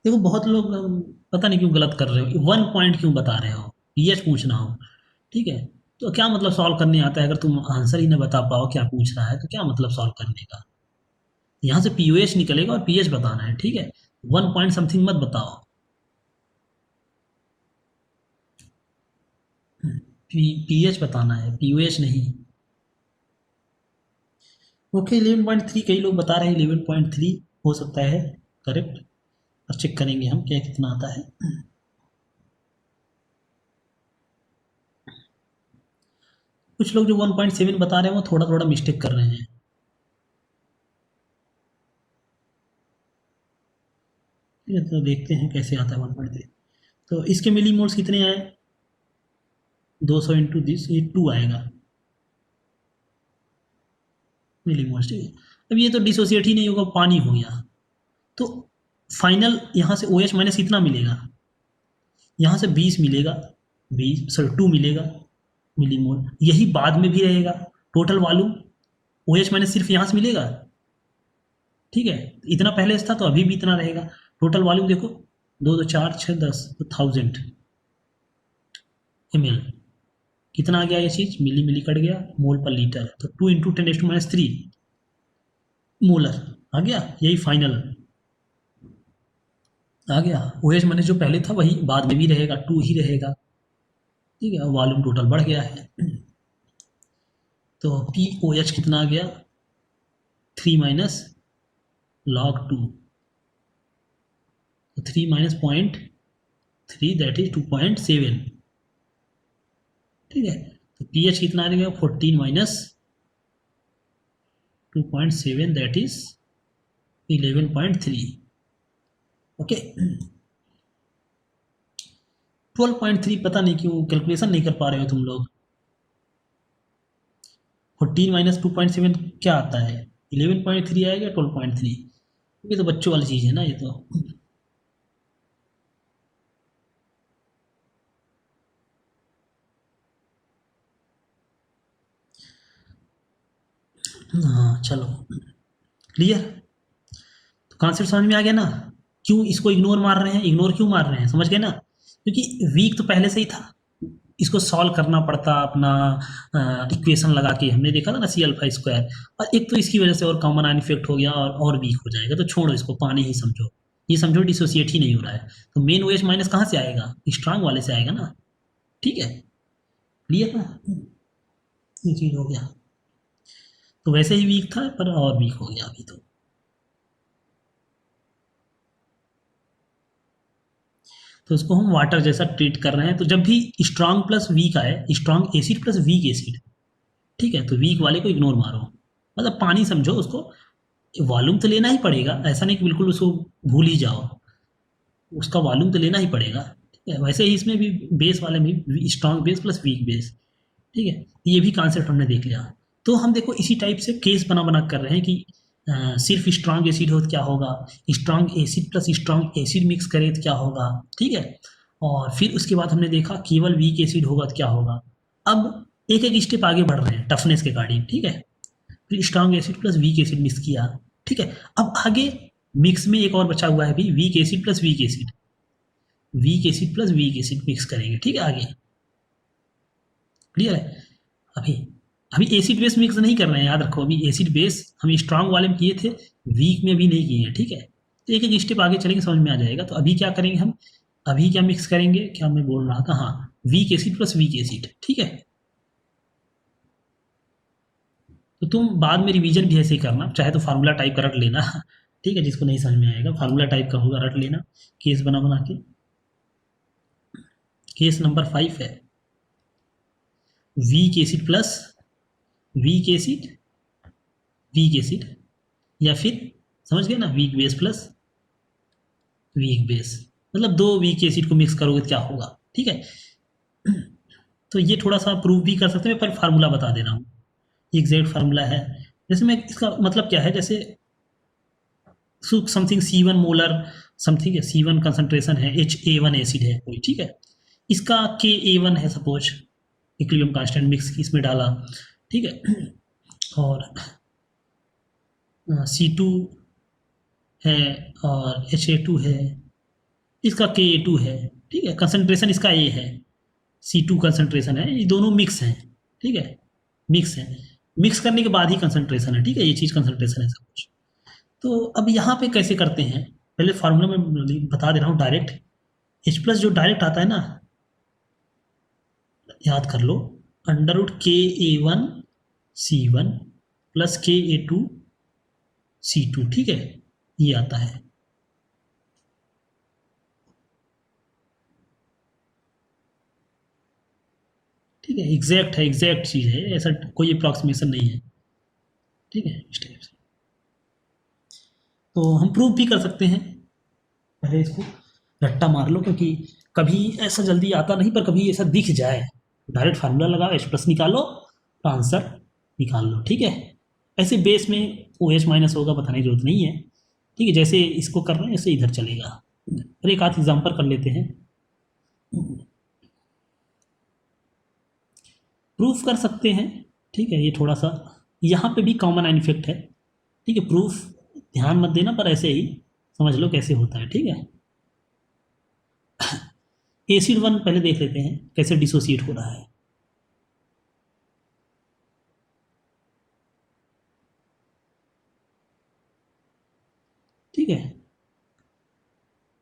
देखो बहुत लोग पता नहीं क्यों गलत कर रहे हो, 1 पॉइंट क्यों बता रहे हो, पीएच पूछना हो, ठीक है। तो क्या मतलब सॉल्व करने आता है, अगर तुम आंसर ही ना बता पाओ क्या पूछ रहा है, तो क्या मतलब सॉल्व करने का। यहाँ से पीओएच निकलेगा और पीएच बताना है, ठीक है। 1 पॉइंट समथिंग मत बताओ। पीएच बताना है, पीओएच नहीं। ओके, 11.3 कई लोग बता रहे हैं, 11.3 हो सकता है करेक्ट। और चेक करेंगे हम क्या कितना आता है। कुछ लोग जो 1.7 बता रहे हैं वो थोड़ा थोड़ा मिस्टेक कर रहे हैं, ठीक है। तो देखते हैं कैसे आता है 1.3। तो इसके मिली मोल्स कितने आए, 200 इंटू दिस, ये 2 आएगा मिली मोल्स, ठीक है। अब ये तो डिसोसिएट ही नहीं होगा, पानी हो गया। तो फाइनल यहाँ से ओ एच माइनस कितना मिलेगा, यहाँ से 20 मिलेगा, 20 सॉरी 2 मिलेगा मिलीमोल, यही बाद में भी रहेगा। Total volume O H minus सिर्फ यहाँ से मिलेगा, ठीक है। इतना पहले से था तो अभी भी इतना रहेगा। टोटल वॉल्यूम देखो, 2 2 4 6 10, तो 1000 ml, कितना आ गया ये चीज़, मिली मिली कट गया, मोल पर लीटर, तो 2 × 10⁻³ मोलर आ गया, यही फाइनल आ गया। ओ एच माइनस जो पहले था वही बाद में भी रहेगा, 2 ही रहेगा, ठीक है। वॉल्यूम टोटल बढ़ गया है। तो पी ओ एच कितना आ गया, 3 - log 2, तो 3 - 0.3 दैट इज 2.7, ठीक है। तो पी एच कितना आ गया, 14 - 2.7 दैट इज 11.3। ओके, 12.3 पता नहीं क्यों कैलकुलेशन नहीं कर पा रहे हो तुम लोग। 14 - 2.7 क्या आता है, 11.3 आएगा, 12.3। ये तो बच्चों वाली चीज़ है ना ये तो। हाँ चलो, क्लियर। तो कॉन्सेप्ट समझ में आ गया ना, क्यों इसको इग्नोर मार रहे हैं, इग्नोर क्यों मार रहे हैं, समझ गए ना। क्योंकि वीक तो पहले से ही था, इसको सॉल्व करना पड़ता अपना, इक्वेशन लगा के हमने देखा था ना, C∝²। और एक तो इसकी वजह से और कॉमन आयन इफेक्ट हो गया और वीक हो जाएगा, तो छोड़ो इसको, पानी ही समझो। ये समझो डिसोसिएट ही नहीं हो रहा है, तो मेन OH माइनस कहाँ से आएगा, स्ट्रांग वाले से आएगा ना, ठीक है। क्लियर ना, ये चीज़ हो गया। तो वैसे ही वीक था पर और वीक हो गया अभी तो उसको हम वाटर जैसा ट्रीट कर रहे हैं। तो जब भी स्ट्रांग प्लस वीक आए, strong acid plus weak acid, ठीक है, तो वीक वाले को इग्नोर मारो, मतलब पानी समझो उसको। वॉल्यूम तो लेना ही पड़ेगा, ऐसा नहीं कि बिल्कुल उसको भूल ही जाओ, उसका वॉल्यूम तो लेना ही पड़ेगा, ठीक है। वैसे ही इसमें भी बेस वाले में भी strong base plus weak base, ठीक है। ये भी कॉन्सेप्ट हमने देख लिया। तो हम देखो इसी टाइप से केस बना बना कर रहे हैं कि सिर्फ स्ट्रांग एसिड हो तो क्या होगा, strong acid plus strong acid mix करें तो क्या होगा, ठीक है। और फिर उसके बाद हमने देखा केवल वीक एसिड होगा तो क्या होगा। अब एक एक स्टेप आगे बढ़ रहे हैं टफनेस के अकॉर्डिंग, ठीक है। फिर strong acid plus weak acid mix किया, ठीक है। अब आगे मिक्स में एक और बचा हुआ है अभी, weak acid plus weak acid, weak acid plus weak acid mix करेंगे, ठीक है आगे। क्लियर है। अभी अभी एसिड बेस मिक्स नहीं कर रहे हैं, याद रखो, अभी एसिड बेस हम स्ट्रांग वाले में किए थे, वीक में भी नहीं किए हैं, ठीक है। तो एक एक स्टेप आगे चलेंगे समझ में आ जाएगा। तो अभी क्या करेंगे हम, अभी क्या मिक्स करेंगे, क्या मैं बोल रहा था, हाँ, weak acid plus weak acid, ठीक है। तो तुम बाद में रिवीजन भी ऐसे ही करना, चाहे तो फार्मूला टाइप कर लेना, ठीक है, जिसको नहीं समझ में आएगा फार्मूला टाइप का होगा, रट लेना केस बना बना के। केस नंबर 5 है weak acid plus weak acid weak acid, या फिर समझ गए ना, weak base plus weak base, मतलब दो वीक एसिड को मिक्स करोगे तो क्या होगा। ठीक है, तो ये थोड़ा सा प्रूव भी कर सकते हैं, पर फार्मूला बता दे रहा हूँ, एग्जैक्ट फार्मूला है। जैसे मैं इसका मतलब क्या है, जैसे समथिंग C1 मोलर समथिंग है, C1 कंसंट्रेशन है, HA1 एसिड है कोई, ठीक है, इसका KA1 है सपोज, इक्विलिब्रियम कांस्टेंट मिक्स इसमें डाला, ठीक है, और C2 है और HA2 है, इसका KA2 है, ठीक है, कंसंट्रेशन इसका A है, C2 कंसंट्रेशन है, ये दोनों मिक्स हैं, ठीक है, मिक्स है, मिक्स करने के बाद ही कंसंट्रेशन है, ठीक है, ये चीज़ कंसंट्रेशन है सब कुछ। तो अब यहाँ पे कैसे करते हैं, पहले फार्मूला में बता दे रहा हूँ डायरेक्ट, H+ जो डायरेक्ट आता है ना, याद कर लो, under root KA1 C1 plus KA2 C2, ठीक है, ये आता है। ठीक है, एग्जैक्ट है, एग्जैक्ट चीज़ है, ऐसा कोई अप्रॉक्सीमेशन नहीं है, ठीक है, इस टाइप से। तो हम प्रूव भी कर सकते हैं, पहले इसको रट्टा मार लो, क्योंकि कभी ऐसा जल्दी आता नहीं, पर कभी ऐसा दिख जाए, डायरेक्ट फार्मूला लगाओ, H+ निकालो तो आंसर निकाल लो, ठीक है। ऐसे बेस में OH- होगा, बताने की जरूरत नहीं है, ठीक है, जैसे इसको कर रहे हैं ऐसे इधर चलेगा। और एक आध एग्जाम्पल कर लेते हैं, प्रूफ कर सकते हैं, ठीक है, ये थोड़ा सा यहाँ पे भी कॉमन आइन इफेक्ट है, ठीक है, प्रूफ ध्यान मत देना, पर ऐसे ही समझ लो कैसे होता है, ठीक है। एसिड 1 पहले देख लेते हैं कैसे डिसोसिएट हो रहा है, ठीक है,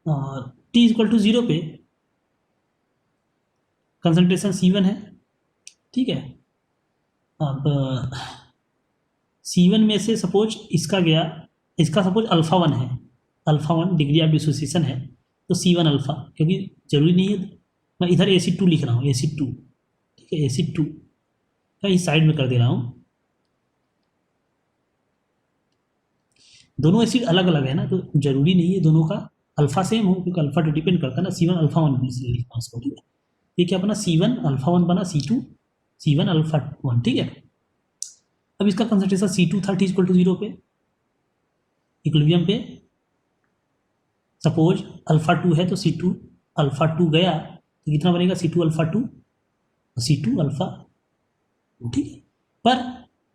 और T=0 पे कंसंट्रेशन C1 है, ठीक है। अब C1 में से सपोज इसका गया, इसका सपोज α1 है, α1 डिग्री ऑफ डिसोसिएशन है, तो C1 अल्फा, क्योंकि जरूरी नहीं है, मैं इधर एसिड 2 लिख रहा हूँ, एसिड 2, ठीक है, एसिड 2 मैं इस साइड में कर दे रहा हूँ, दोनों एसिड अलग अलग है ना, तो जरूरी नहीं है दोनों का अल्फा सेम हो, क्योंकि अल्फा तो डिपेंड करता है ना, C1 α1 लिखना है उसको, ठीक है, ये क्या बना, C1 α1 बना, C1 α1, ठीक है। अब इसका कंसंट्रेशन C2 था, T=0 पे, इक्विलिब्रियम पे, सपोज α2 है तो C2 α2 गया तो कितना बनेगा, C2 α2 C2 α2, ठीक है। पर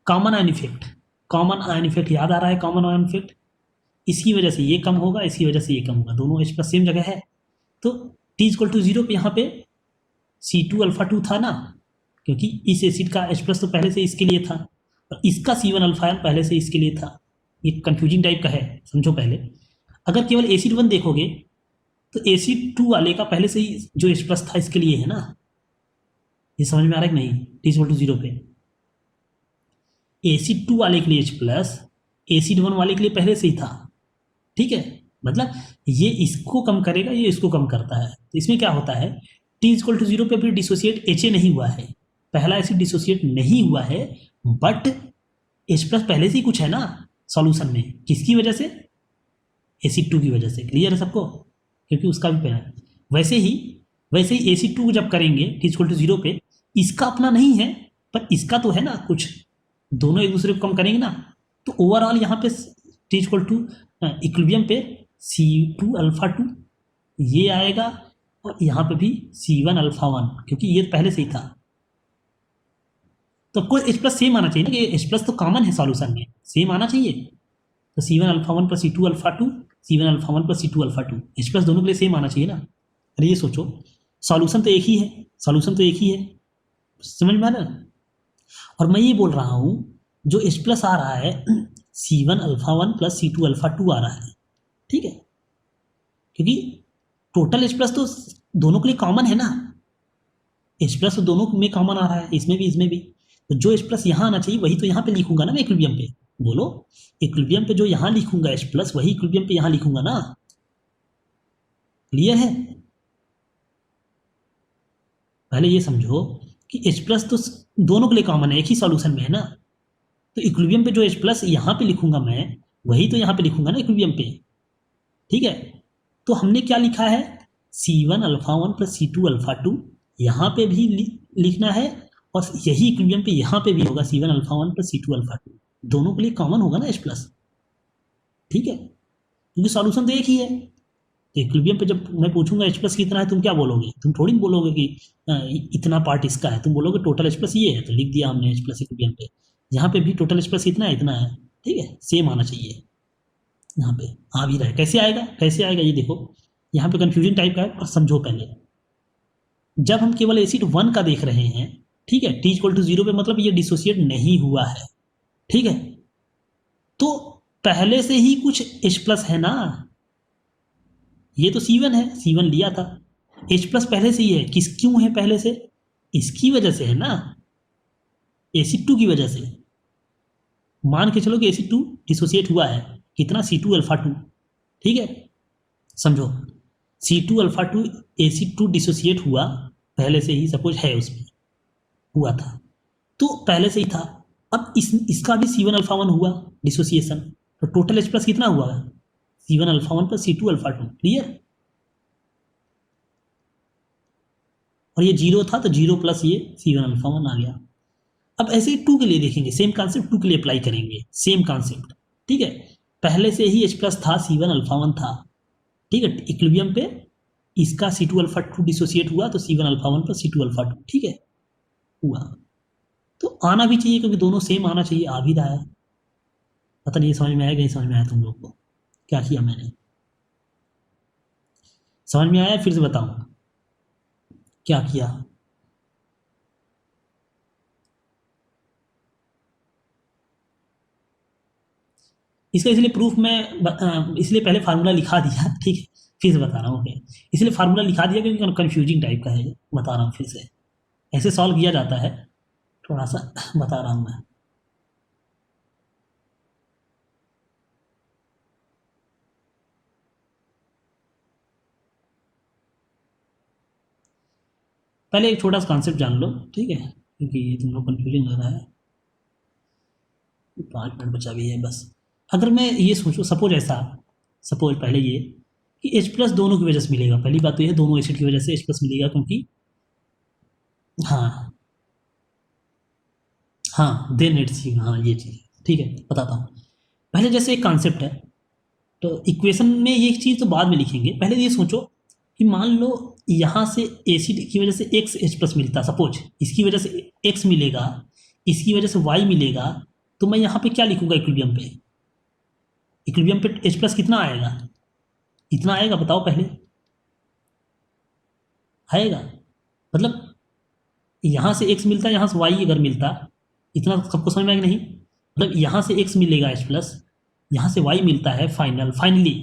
common ion effect, common ion effect याद आ रहा है, कॉमन आयन इफेक्ट, इसकी वजह से ये कम होगा, इसकी वजह से ये कम होगा, दोनों H+ सेम जगह है, तो T=0 पे यहाँ पे C2 α2 था ना, क्योंकि इस एसिड का H+ तो पहले से इसके लिए था, और इसका C1 α पहले से इसके लिए था, ये कंफ्यूजिंग टाइप का है, समझो पहले। अगर केवल एसिड 1 देखोगे तो एसिड 2 वाले का पहले से ही जो H+ था इसके लिए है ना, ये समझ में आ रहा है कि नहीं, T=0 पे एसिड 2 वाले के लिए H+, एसिड 1 वाले के लिए पहले से ही था, ठीक है, मतलब ये इसको कम करेगा, ये इसको कम करता है, तो इसमें क्या होता है, T=0 पे फिर डिसोसिएट HA नहीं हुआ है, पहला एसिड डिसोसिएट नहीं हुआ है, बट H+ पहले से ही कुछ है ना सॉल्यूशन में, किसकी वजह से, एसिड 2 की वजह से, क्लियर है सबको, क्योंकि उसका भी पहला, वैसे ही एसिड 2 जब करेंगे T=0 पे, इसका अपना नहीं है पर इसका तो है ना कुछ, दोनों एक दूसरे को कम करेंगे ना, तो ओवरऑल यहाँ पे इक्विलिब्रियम पे C2 α2 ये आएगा, और यहाँ पे भी C1 α1, क्योंकि ये पहले से ही था, तो कोई H+ सेम आना चाहिए ना, कि H+ तो कॉमन है सॉल्यूशन में, सेम आना चाहिए, तो C1 α1 plus C2 α2, C1 α1 plus C2 α2, H+ दोनों के लिए सेम आना चाहिए ना। अरे ये सोचो, सॉल्यूशन तो एक ही है, सॉल्यूशन तो एक ही है, समझ में आ रहा है। और मैं ये बोल रहा हूँ जो H+ आ रहा है C1 α1 प्लस C2 α2 आ रहा है, ठीक है, क्योंकि टोटल H+ तो दोनों के लिए कॉमन है ना, H+ तो दोनों में कॉमन आ रहा है, इसमें भी इसमें भी, तो जो H+ यहाँ आना चाहिए वही तो यहाँ पे लिखूंगा ना मैं इक्विलिब्रियम पे, बोलो, इक्विलिब्रियम पे जो यहाँ लिखूंगा H प्लस वही इक्विलिब्रियम पे यहाँ लिखूंगा ना। क्लियर है? पहले ये समझो कि H प्लस तो दोनों के लिए कॉमन है, एक ही सॉल्यूशन में है ना। तो इक्विलिब्रियम पे जो H प्लस यहाँ पे लिखूंगा मैं वही तो यहाँ पे लिखूंगा ना इक्विलिब्रियम पे। ठीक है, तो हमने क्या लिखा है, C1 alpha 1 plus C2 alpha 2 यहाँ पे भी लिखना है, और यही इक्विलिब्रियम पे यहाँ पे भी होगा C1 alpha 1 plus C2 alpha 2, दोनों के लिए कॉमन होगा ना H प्लस। ठीक है, क्योंकि सॉल्यूशन तो एक ही है। तो इक्विलिब्रियम पे जब मैं पूछूंगा H प्लस कितना है, तुम क्या बोलोगे, तुम थोड़ी बोलोगे कि इतना पार्ट इसका है, तुम बोलोगे टोटल H प्लस ये है, तो लिख दिया हमने H प्लस इक्विलिब्रियम पे। यहाँ पे भी टोटल H प्लस इतना है, इतना है। ठीक है, सेम आना चाहिए, यहाँ पे आ भी रहा है। कैसे आएगा, कैसे आएगा ये देखो, यहाँ पे कंफ्यूजन टाइप का है, और समझो पहले। जब हम केवल एसिड 1 का देख रहे हैं, ठीक है, T इक्वल टू 0 पे, मतलब ये डिसोसिएट नहीं हुआ है। ठीक है, तो पहले से ही कुछ H प्लस है ना, ये तो C1 है, C1 लिया था। H प्लस पहले से ही है, किस क्यों है पहले से, इसकी वजह से है ना, एसिड 2 की वजह से। मान के चलो कि एसिड 2 डिसोसिएट हुआ है, कितना, C2 अल्फा 2। ठीक है, समझो, C2 अल्फा 2 एसिड 2 डिसोसिएट हुआ पहले से ही, सपोज है उसमें हुआ था, तो पहले से ही था। अब इसका भी C1 अल्फा 1 हुआ डिसोसिएशन, तो टोटल H प्लस कितना हुआ, C1 alpha 1 plus C2 alpha 2। Clear? और ये 0 था तो 0 प्लस ये C1 अल्फा 1 आ गया। अब ऐसे ही 2 के लिए देखेंगे, सेम कॉन्सेप्ट 2 के लिए अप्लाई करेंगे, सेम कॉन्सेप्ट। ठीक है, पहले से ही H प्लस था, C1 अल्फा 1 था। ठीक है, इक्विलिब्रियम पे इसका C2 अल्फा 2 डिसोसिएट हुआ, तो C1 alpha 1 plus C2 alpha 2। ठीक है, हुआ तो आना भी चाहिए, क्योंकि दोनों सेम आना चाहिए, आ भी रहा है। पता नहीं ये समझ में आया कि नहीं समझ में आया तुम लोग को, क्या किया मैंने, समझ में आया? फिर से बताऊं क्या किया। इसका इसलिए प्रूफ मैं इसलिए पहले फार्मूला लिखा दिया। ठीक है, फिर से बता रहा हूँ। ओके, इसलिए फार्मूला लिखा दिया क्योंकि कन्फ्यूजिंग टाइप का है, बता रहा हूँ फिर से, ऐसे सॉल्व किया जाता है, थोड़ा सा बता रहा हूँ मैं। पहले एक छोटा सा कॉन्सेप्ट जान लो, ठीक है, क्योंकि ये तुम लोग कन्फ्यूजिंग लग रहा है। 5 मिनट बचा भी है बस। अगर मैं ये सोचूं, सपोज ऐसा, सपोज पहले ये कि H प्लस दोनों की वजह से मिलेगा, पहली बात तो ये दोनों एसिड की वजह से H प्लस मिलेगा, क्योंकि हाँ हाँ देन इट्स, हाँ ये चीज़, ठीक है बताता हूँ। पहले जैसे एक कॉन्सेप्ट है, तो इक्वेशन में ये चीज़ तो बाद में लिखेंगे, पहले ये सोचो कि मान लो यहाँ से एसिड की वजह से एक्स H प्लस मिलता, सपोज इसकी वजह से X मिलेगा, इसकी वजह से Y मिलेगा, तो मैं यहाँ पे क्या लिखूंगा इक्विलिब्रियम पे, इक्विलिब्रियम पे H प्लस कितना आएगा, इतना आएगा, बताओ पहले, आएगा, मतलब यहाँ से X मिलता, यहाँ से Y अगर मिलता, इतना सबको समझ में आएगा नहीं, मतलब यहाँ से X मिलेगा H प्लस, यहाँ से Y मिलता है फाइनली।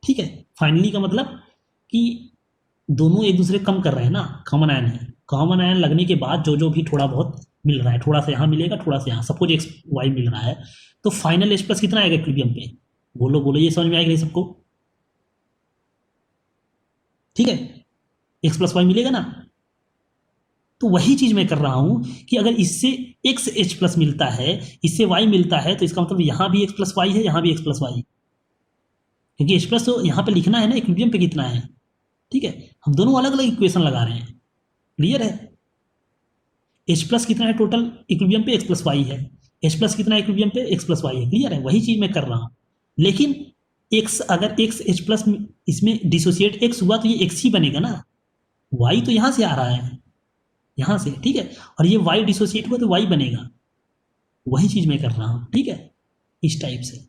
ठीक है, फाइनली का मतलब कि दोनों एक दूसरे कम कर रहे हैं ना, कॉमन आयन है, कॉमन आयन लगने के बाद जो जो भी थोड़ा बहुत मिल रहा है, थोड़ा सा यहाँ मिलेगा, थोड़ा सा यहाँ, सपोज X Y मिल रहा है, तो फाइनल H प्लस कितना आएगा इक्विलिब्रियम पे, बोलो बोलो, ये समझ में आएगा नहीं सबको? ठीक है, X प्लस वाई मिलेगा ना, तो वही चीज मैं कर रहा हूं कि अगर इससे एक्स H प्लस मिलता है, इससे Y मिलता है, तो इसका मतलब यहाँ भी X प्लस वाई है, यहाँ भी X प्लस वाई, क्योंकि H प्लस तो यहाँ पे लिखना है ना इक्विलिब्रियम पे कितना है। ठीक है, हम दोनों अलग अलग इक्वेशन लगा रहे हैं। क्लियर है? H प्लस कितना है टोटल इक्विलिब्रियम पे, X प्लस वाई है, H प्लस कितना है इक्विलिब्रियम पे, X प्लस वाई है। क्लियर है? वही चीज मैं कर रहा हूँ, लेकिन X अगर X H प्लस इसमें डिसोसिएट X हुआ तो ये X ही बनेगा ना, Y तो यहाँ से आ रहा है, यहाँ से। ठीक है, और ये Y डिसोसिएट हुआ तो Y बनेगा, वही चीज मैं कर रहा हूँ। ठीक है, इस टाइप से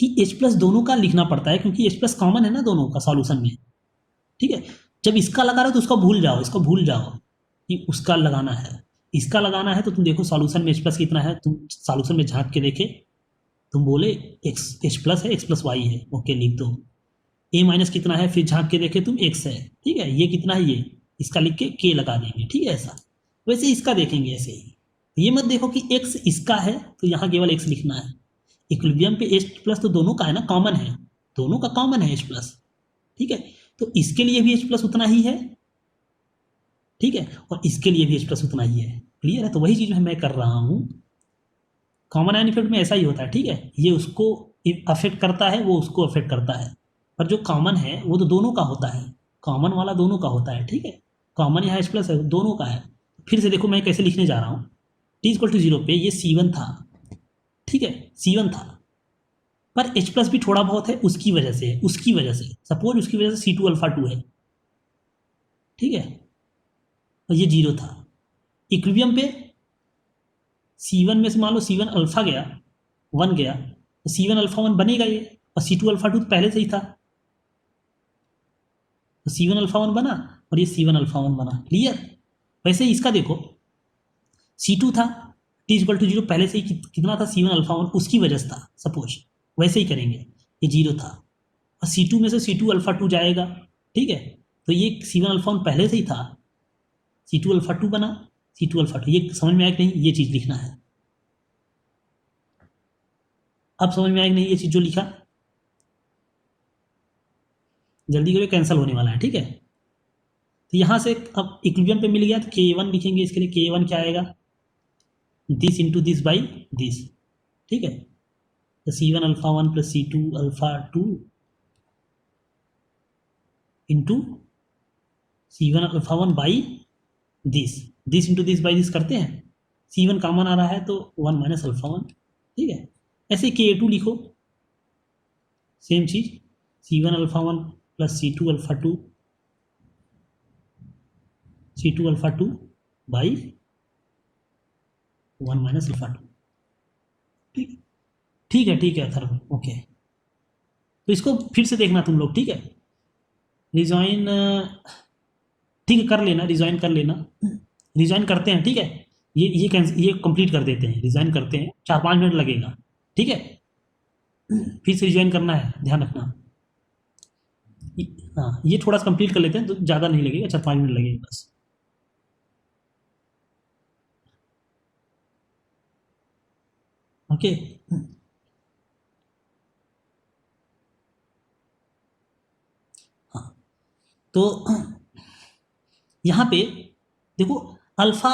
कि H प्लस दोनों का लिखना पड़ता है, क्योंकि H प्लस कॉमन है ना दोनों का सॉल्यूशन में। ठीक है, जब इसका लगा रहे हो तो उसका भूल जाओ, इसको भूल जाओ कि उसका लगाना है, इसका लगाना है, तो तुम देखो सॉल्यूशन में H प्लस कितना है, तुम सॉल्यूशन में झांक के देखे, तुम बोले H प्लस है, X प्लस वाई है, ओके लिख दो। A माइनस कितना है, फिर झांक के देखे तुम X है। ठीक है, ये कितना है, ये इसका लिख के K लगा देंगे। ठीक है, ऐसा वैसे इसका देखेंगे ऐसे ही। ये मत देखो कि x इसका है तो यहाँ केवल x लिखना है। इक्विलिब्रियम पे H प्लस तो दोनों का है ना, कॉमन है, दोनों का कॉमन है H प्लस, ठीक है। तो इसके लिए भी H प्लस उतना ही है, ठीक है, और इसके लिए भी H प्लस उतना ही है। क्लियर है? तो वही चीज मैं कर रहा हूँ। कॉमन आयन इफेक्ट में ऐसा ही होता है, ठीक है, ये उसको अफेक्ट करता है, वो उसको अफेक्ट करता है, पर जो कॉमन है वो तो दोनों का होता है, कॉमन वाला दोनों का होता है, ठीक है। कॉमन यहाँ H प्लस है, दोनों का है। फिर से देखो मैं कैसे लिखने जा रहा हूँ। टी इक्वल टू 0 पे ये C1 था, ठीक है, C1 था, पर H प्लस भी थोड़ा बहुत है, उसकी वजह से है, उसकी वजह से सपोज उसकी वजह से C2 अल्फा 2 है, ठीक है, और ये 0 था। इक्विलिब्रियम पे C1 में से मान लो C1 अल्फा गया, 1 गया, तो C1 अल्फा 1 बनेगा ये, और C2 अल्फा 2 पहले से ही था, तो C1 अल्फा 1 बना और ये C1 अल्फा 1 बना। क्लियर? वैसे ही इसका देखो, C2 था, टी इक्वल टू 0 पहले से ही कितना था, C1 अल्फा 1, उसकी वजह से था, सपोज वैसे ही करेंगे। ये 0 था और C2 में से C2 अल्फा 2 जाएगा, ठीक है, तो ये C1 अल्फा 1 पहले से ही था, C2 अल्फा 2 बना, C2 अल्फा 2। ये समझ में आया कि नहीं? ये चीज लिखना है। अब समझ में आया कि नहीं ये चीज जो लिखा? जल्दी करो, कैंसिल होने वाला है, ठीक है। तो यहां से अब इक्विलिब्रियम पे मिल गया तो K1 लिखेंगे, इसके लिए K1 क्या आएगा, this into this by this, ठीक है, तो C1 alpha 1 plus C2 alpha 2 into C1 alpha 1 by this, this into this by this करते हैं, C1 कॉमन आ रहा है तो 1 माइनस अल्फा 1, ठीक है। ऐसे K2 लिखो, सेम चीज, C1 alpha 1 plus C2 alpha 2, C2 alpha 2 by 1 minus alpha 2, ठीक, ठीक है, ठीक है सर, ओके। तो इसको फिर से देखना तुम लोग, ठीक है, रिजॉइन, ठीक है, कर लेना, रिजॉइन कर लेना, रिजॉइन करते हैं, ठीक है, ये कंप्लीट कर देते हैं, रिजॉइन करते हैं, 4-5 मिनट लगेगा, ठीक है, फिर से रिजॉइन करना है, ध्यान रखना। हाँ, ये थोड़ा सा कंप्लीट कर लेते हैं तो ज़्यादा नहीं लगेगा, 4-5 मिनट लगेगा बस। ओके, हाँ, तो यहाँ पे देखो, अल्फा